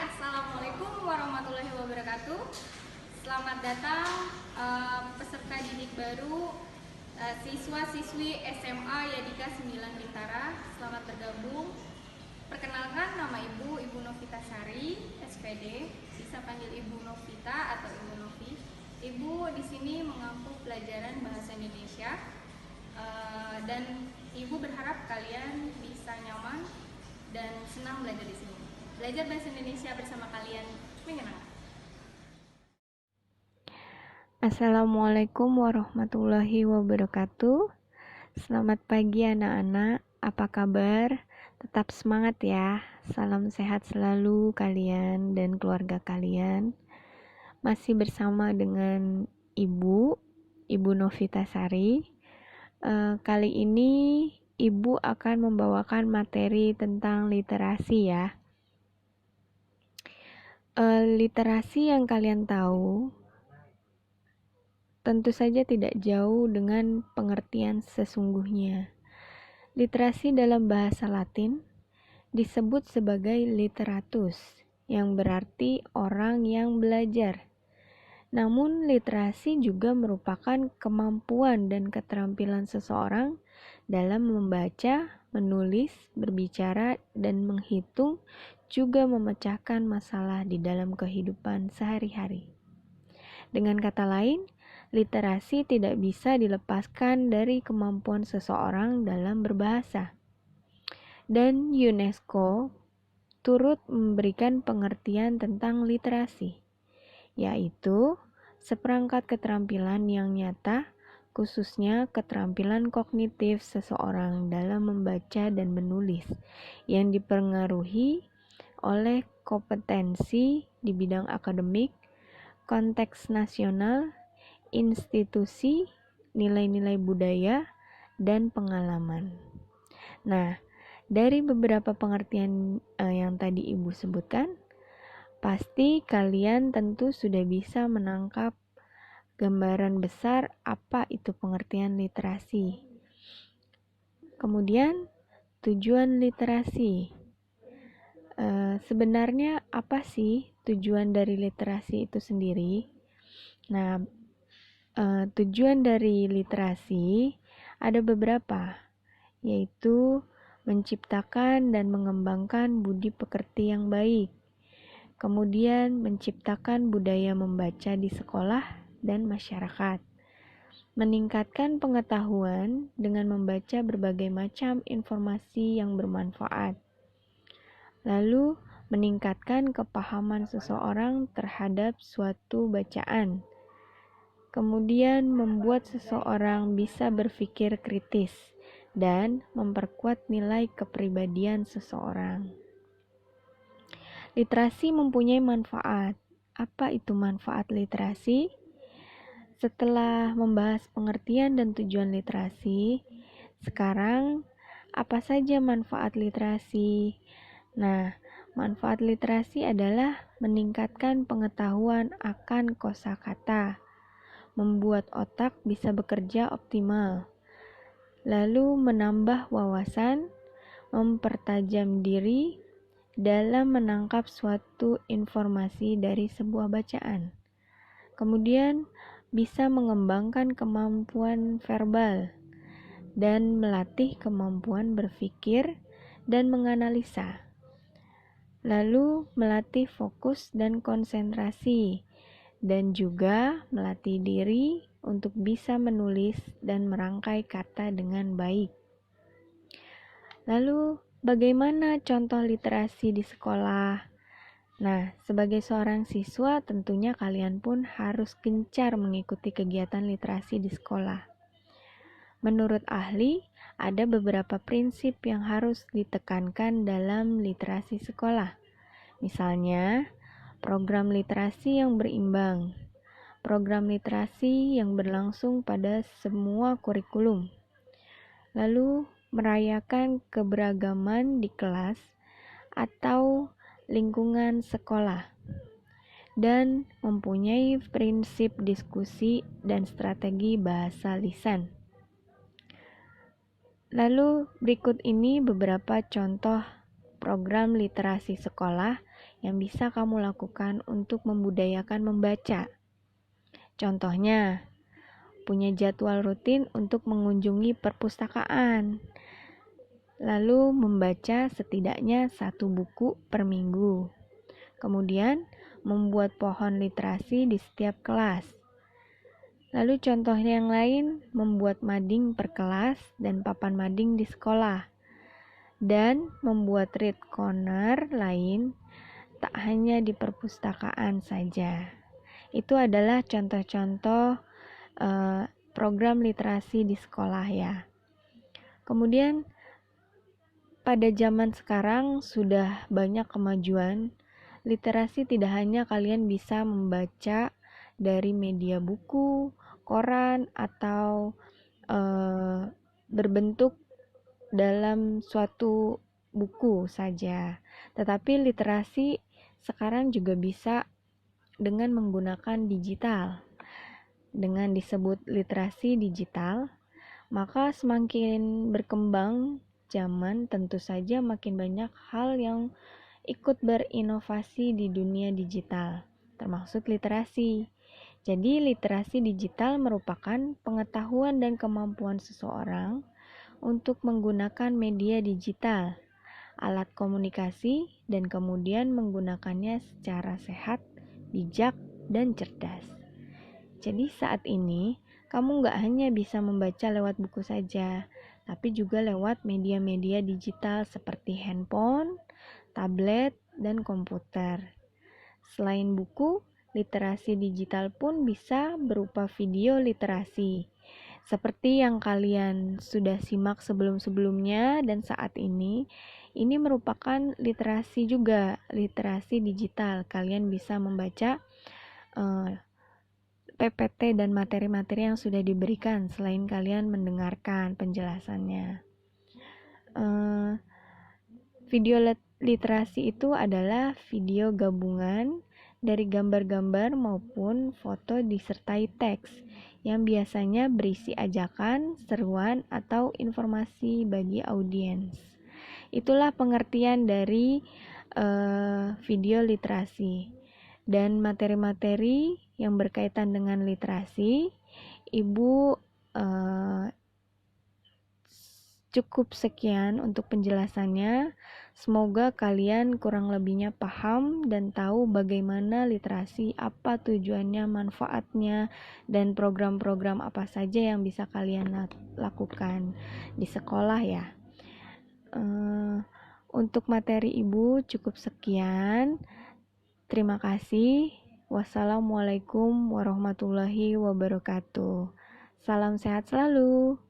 Assalamualaikum warahmatullahi wabarakatuh. Selamat datang peserta didik baru, siswa-siswi SMA Yadika 9 Bintara. Selamat bergabung. Perkenalkan, nama Ibu Novita Sari, SPD. Bisa panggil Ibu Novita atau Ibu Novi. Ibu di sini mengampu pelajaran bahasa Indonesia, dan Ibu berharap kalian bisa nyaman dan senang belajar di sini. Belajar bahasa Indonesia bersama kalian menyenangkan. Assalamualaikum warahmatullahi wabarakatuh. Selamat pagi anak-anak, apa kabar? Tetap semangat ya. Salam sehat selalu kalian dan keluarga kalian. Masih bersama dengan Ibu Novita Sari. Kali ini Ibu akan membawakan materi tentang literasi ya. Literasi yang kalian tahu tentu saja tidak jauh dengan pengertian sesungguhnya. Literasi dalam bahasa Latin disebut sebagai literatus, yang berarti orang yang belajar. Namun, literasi juga merupakan kemampuan dan keterampilan seseorang dalam membaca, menulis, berbicara, dan menghitung, juga memecahkan masalah di dalam kehidupan sehari-hari. Dengan kata lain, literasi tidak bisa dilepaskan dari kemampuan seseorang dalam berbahasa. Dan UNESCO turut memberikan pengertian tentang literasi, yaitu seperangkat keterampilan yang nyata, khususnya keterampilan kognitif seseorang dalam membaca dan menulis, yang dipengaruhi oleh kompetensi di bidang akademik, konteks nasional, institusi, nilai-nilai budaya, dan pengalaman. Nah, dari beberapa pengertian yang tadi Ibu sebutkan, pasti kalian tentu sudah bisa menangkap gambaran besar apa itu pengertian literasi. Kemudian, tujuan literasi. Sebenarnya apa sih tujuan dari literasi itu sendiri? Nah, tujuan dari literasi ada beberapa, yaitu menciptakan dan mengembangkan budi pekerti yang baik, kemudian menciptakan budaya membaca di sekolah dan masyarakat, meningkatkan pengetahuan dengan membaca berbagai macam informasi yang bermanfaat, lalu meningkatkan kepahaman seseorang terhadap suatu bacaan, kemudian membuat seseorang bisa berpikir kritis dan memperkuat nilai kepribadian seseorang. Literasi mempunyai manfaat. Apa itu manfaat literasi? Setelah membahas pengertian dan tujuan literasi, sekarang apa saja manfaat literasi? Nah, manfaat literasi adalah meningkatkan pengetahuan akan kosakata, membuat otak bisa bekerja optimal, lalu menambah wawasan, mempertajam diri dalam menangkap suatu informasi dari sebuah bacaan. Kemudian bisa mengembangkan kemampuan verbal dan melatih kemampuan berpikir dan menganalisa. Lalu melatih fokus dan konsentrasi, dan juga melatih diri untuk bisa menulis dan merangkai kata dengan baik. Lalu, bagaimana contoh literasi di sekolah? Nah, sebagai seorang siswa, tentunya kalian pun harus gencar mengikuti kegiatan literasi di sekolah. Menurut ahli, ada beberapa prinsip yang harus ditekankan dalam literasi sekolah. Misalnya, program literasi yang berimbang, program literasi yang berlangsung pada semua kurikulum, lalu merayakan keberagaman di kelas atau lingkungan sekolah, dan mempunyai prinsip diskusi dan strategi bahasa lisan. Lalu berikut ini beberapa contoh program literasi sekolah yang bisa kamu lakukan untuk membudayakan membaca. Contohnya, punya jadwal rutin untuk mengunjungi perpustakaan, lalu membaca setidaknya 1 buku per minggu. Kemudian, membuat pohon literasi di setiap kelas. Lalu contoh yang lain, membuat mading per kelas dan papan mading di sekolah. Dan membuat read corner lain tak hanya di perpustakaan saja. Itu adalah contoh-contoh program literasi di sekolah ya. Kemudian pada zaman sekarang sudah banyak kemajuan. Literasi tidak hanya kalian bisa membaca dari media buku, koran, atau berbentuk dalam suatu buku saja. Tetapi literasi sekarang juga bisa dengan menggunakan digital. Dengan disebut literasi digital, maka semakin berkembang zaman, tentu saja makin banyak hal yang ikut berinovasi di dunia digital, termasuk literasi. Jadi, literasi digital merupakan pengetahuan dan kemampuan seseorang untuk menggunakan media digital, alat komunikasi, dan kemudian menggunakannya secara sehat, bijak, dan cerdas. Jadi saat ini, kamu nggak hanya bisa membaca lewat buku saja, tapi juga lewat media-media digital seperti handphone, tablet, dan komputer. Selain buku, literasi digital pun bisa berupa video literasi. Seperti yang kalian sudah simak sebelum-sebelumnya dan saat ini merupakan literasi juga, literasi digital. Kalian bisa membaca PPT dan materi-materi yang sudah diberikan selain kalian mendengarkan penjelasannya. Video literasi itu adalah video gabungan dari gambar-gambar maupun foto disertai teks yang biasanya berisi ajakan, seruan, atau informasi bagi audiens. Itulah pengertian dari video literasi. Dan materi-materi yang berkaitan dengan literasi, Ibu cukup sekian untuk penjelasannya. Semoga kalian kurang lebihnya paham dan tahu bagaimana literasi, apa tujuannya, manfaatnya, dan program-program apa saja yang bisa kalian lakukan di sekolah ya. Untuk materi Ibu cukup sekian. Terima kasih. Wassalamualaikum warahmatullahi wabarakatuh. Salam sehat selalu.